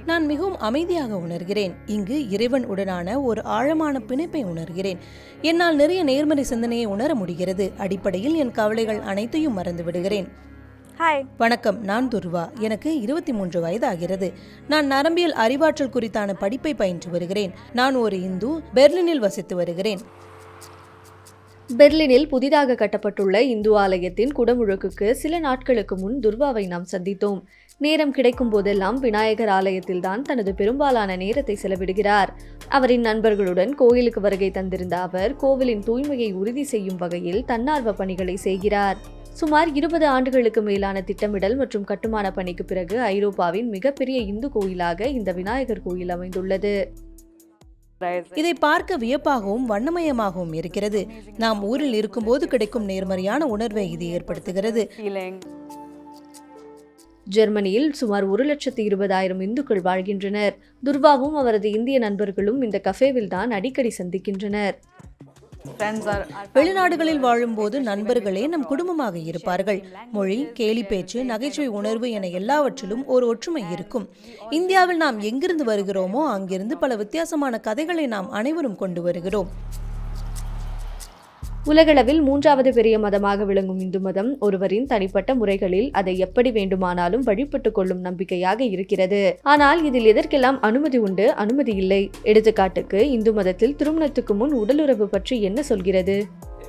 நான் மிகவும் அமைதியாக உணர்கிறேன். இங்கு இறைவன் உடனான ஒரு ஆழமான பிணைப்பை உணர்கிறேன். என்னால் நிறைய நேர்மறை சிந்தனையை உணர முடிகிறது. அடிப்படையில் என் கவலைகள் அனைத்தையும் மறந்து விடுகிறேன். வணக்கம், நான் துர்வா. எனக்கு 23 வயது ஆகிறது. நான் நரம்பியல் அறிவாற்றல் குறித்தான படிப்பை பயின்று வருகிறேன். நான் ஒரு இந்து, பெர்லினில் வசித்து வருகிறேன். பெர்லினில் புதிதாக கட்டப்பட்டுள்ள இந்து ஆலயத்தின் குடமுழுக்குக்கு சில நாட்களுக்கு முன் துர்வாவை நாம் சந்தித்தோம். நேரம் கிடைக்கும் போதெல்லாம் விநாயகர் ஆலயத்தில்தான் தனது பெரும்பாலான நேரத்தை செலவிடுகிறார். அவரின் நண்பர்களுடன் கோயிலுக்கு வருகை தந்திருந்த அவர் கோவிலின் தூய்மையை உறுதி செய்யும் வகையில் தன்னார்வ பணிகளை செய்கிறார். சுமார் 20 ஆண்டுகளுக்கு மேலான திட்டமிடல் மற்றும் கட்டுமான பணிக்கு பிறகு ஐரோப்பாவின் மிகப்பெரிய இந்து கோயிலாக இந்த விநாயகர் கோயில் அமைந்துள்ளது. இதை பார்க்க வியப்பாகவும் வண்ணமயமாகவும் இருக்கிறது. நாம் ஊரில் இருக்கும்போது கிடைக்கும் நேர்மறையான உணர்வை இது ஏற்படுத்துகிறது. ஜெர்மனியில் சுமார் 1,20,000 இந்துக்கள் வாழ்கின்றனர். துர்வாவும் அவரது இந்திய நண்பர்களும் இந்த கஃபேவில் தான் அடிக்கடி சந்திக்கின்றனர். வெளிநாடுகளில் வாழும்போது நண்பர்களே நம் குடும்பமாக இருப்பார்கள். மொழி, கேலி பேச்சு, நகைச்சுவை உணர்வு என எல்லாவற்றிலும் ஒரு ஒற்றுமை இருக்கும். இந்தியாவில் நாம் எங்கிருந்து வருகிறோமோ அங்கிருந்து பல வித்தியாசமான கதைகளை நாம் அனைவரும் கொண்டு வருகிறோம். உலகளவில் 3வது பெரிய மதமாக விளங்கும் இந்து மதம் ஒருவரின் தனிப்பட்ட முறைகளில் அதை எப்படி வேண்டுமானாலும் வழிபட்டுக் கொள்ளும் நம்பிக்கையாக இருக்கிறது. ஆனால் இதில் எதற்கெல்லாம் அனுமதி உண்டு, அனுமதி இல்லை. எடுத்துக்காட்டுக்கு, இந்து மதத்தில் திருமணத்துக்கு முன் உடலுறவு பற்றி என்ன சொல்கிறது?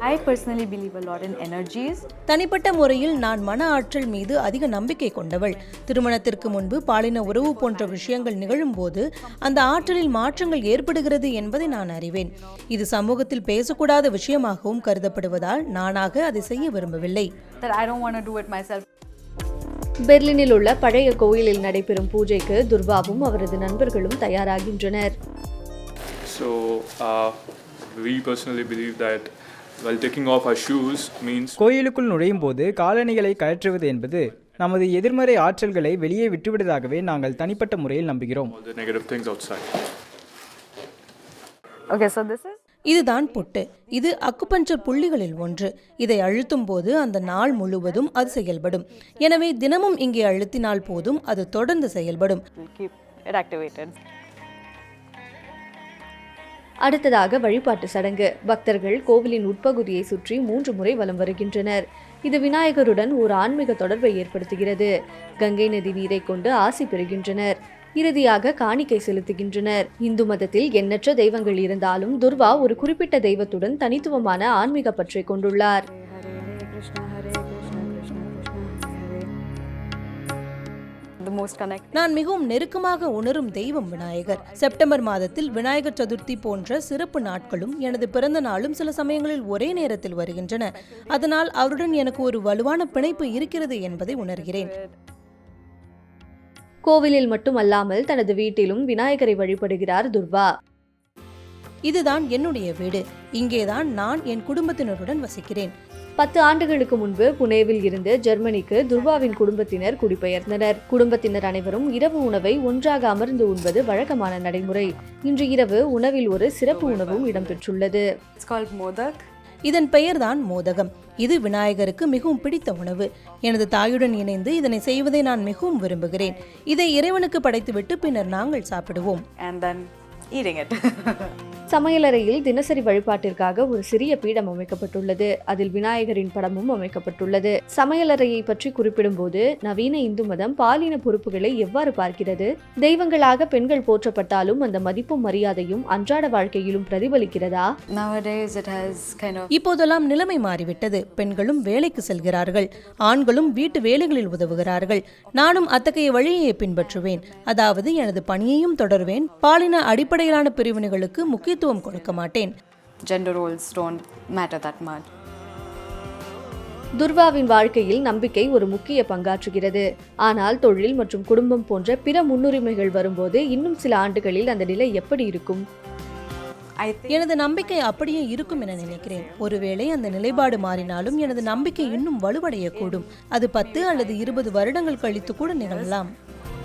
I personally believe a lot in energies. தனிப்பட்ட முறையில் நான் மன ஆற்றல் மீது அதிக நம்பிக்கை கொண்டவள். திருமணத்திற்கு முன்பு பாலின உறவு போன்ற விஷயங்கள் நிகழும் போது அந்த ஆற்றலில் மாற்றங்கள் ஏற்படுகிறது என்பதை நான் அறிவேன். இது சமூகத்தில் பேசக்கூடாத விஷயமாகவும் கருதப்படுவதால் நானாக அதை செய்ய விரும்பவில்லை. பெர்லினில் உள்ள பழைய கோயிலில் நடைபெறும் பூஜைக்கு துர்வாவும் அவரது நண்பர்களும் தயாராகின்றனர். So we personally believe that while taking off our shoes means கோயிலுக்குள் நுழையும் போது காலணிகளை கழற்றுவது என்பது நமது எதிர்மறை ஆற்றல்களை வெளியே விட்டுவிடுவதாகவே நாங்கள் தனிப்பட்ட முறையில் நம்புகிறோம். all the negative things outside. Okay, so this is இதுதான் பொட்டு. இது அக்குபஞ்சர் புள்ளிகளில் ஒன்று. இதை அழுத்தும் போது அந்த நாள் முழுவதும் அது செயல்படும். எனவே தினமும் இங்கே அழுத்தினால் போதும், அது தொடர்ந்து செயல்படும். keep it activated. அடுத்ததாக வழிபாட்டு சடங்கு. பக்தர்கள் கோவிலின் உட்பகுதியை சுற்றி 3 முறை வலம் வருகின்றனர். இது விநாயகருடன் ஒரு ஆன்மீக தொடர்பை ஏற்படுத்துகிறது. கங்கை நதி நீரை கொண்டு ஆசி பெறுகின்றனர். இறுதியாக காணிக்கை செலுத்துகின்றனர். இந்து மதத்தில் எண்ணற்ற தெய்வங்கள் இருந்தாலும் துர்வா ஒரு குறிப்பிட்ட தெய்வத்துடன் தனித்துவமான ஆன்மீக பற்றை கொண்டுள்ளார். நான் மிகவும் நெருக்கமாக உணரும் தெய்வம் விநாயகர். செப்டம்பர் மாதத்தில் விநாயகர் சதுர்த்தி போன்ற சிறப்பு நாட்களும் எனது பிறந்த நாளும் சில சமயங்களில் ஒரே நேரத்தில் வருகின்றன. அதனால் அவருடன் எனக்கு ஒரு வலுவான பிணைப்பு இருக்கிறது என்பதை உணர்கிறேன். கோவிலில் மட்டுமல்லாமல் தனது வீட்டிலும் விநாயகரை வழிபடுகிறார் துர்வா. இதுதான் என்னுடைய வீடு. இங்கேதான் நான் என் குடும்பத்தினருடன் வசிக்கிறேன். 10 ஆண்டுகளுக்கு முன்பு புனேவில் இருந்து ஜெர்மனிக்கு துர்வாவின் குடும்பத்தினர் குடிபெயர்ந்தனர். குடும்பத்தினர் அனைவரும் இரவு உணவை ஒன்றாக அமர்ந்து உண்பது வழக்கமான நடைமுறை. இன்று இரவு உணவில் ஒரு சிறப்பு உணவும் இடம்பெற்றுள்ளது. It's called modak. இதன் பெயர்தான் மோதகம். இது விநாயகருக்கு மிகவும் பிடித்த உணவு. எனது தாயுடன் இணைந்து இதனை செய்வதை நான் மிகவும் விரும்புகிறேன். இதை இறைவனுக்கு படைத்துவிட்டு பின்னர் நாங்கள் சாப்பிடுவோம். And then eating it. சமையலறையில் தினசரி வழிபாட்டிற்காக ஒரு சிறிய பீடம் அமைக்கப்பட்டுள்ளது. அதில் விநாயகரின் படமும் அமைக்கப்பட்டுள்ளது. சமையலறையை பற்றி குறிப்பிடும் போது நவீன இந்து மதம் பாலின பொறுப்புகளை எவ்வாறு பார்க்கிறது? தெய்வங்களாக பெண்கள் போற்றப்பட்டாலும் அந்த மதிப்பும் மரியாதையும் அன்றாட வாழ்க்கையிலும் பிரதிபலிக்கிறதா? Nowadays it has kind of இப்போதெல்லாம் நிலைமை மாறிவிட்டது. பெண்களும் வேலைக்கு செல்கிறார்கள், ஆண்களும் வீட்டு வேலைகளில் உதவுகிறார்கள். நானும் அத்தகைய வழியை பின்பற்றுவேன். அதாவது எனது பணியையும் தொடர்வேன். பாலின அடிப்படையிலான பிரிவினைகளுக்கு முக்கியத்துவம் கொடுக்க மாட்டேன். Gender roles don't matter that much. துர்வாவின் வாழ்க்கையில் நம்பிக்கை ஒரு முக்கிய பங்காற்றுகிறது. ஆனால் தொழில் மற்றும் குடும்பம் போன்ற பிற முன்னுரிமைகள் வரும்போது இன்னும் சில ஆண்டுகளில் அந்த நிலை எப்படி இருக்கும்? எனது நம்பிக்கை அப்படியே இருக்கும் என நினைக்கிறேன். ஒருவேளை அந்த நிலைப்பாடு மாறினாலும் எனது நம்பிக்கை இன்னும் வலுவடையக்கூடும். அது 10 அல்லது 20 வருடங்கள் கழித்து கூட நிகழலாம்.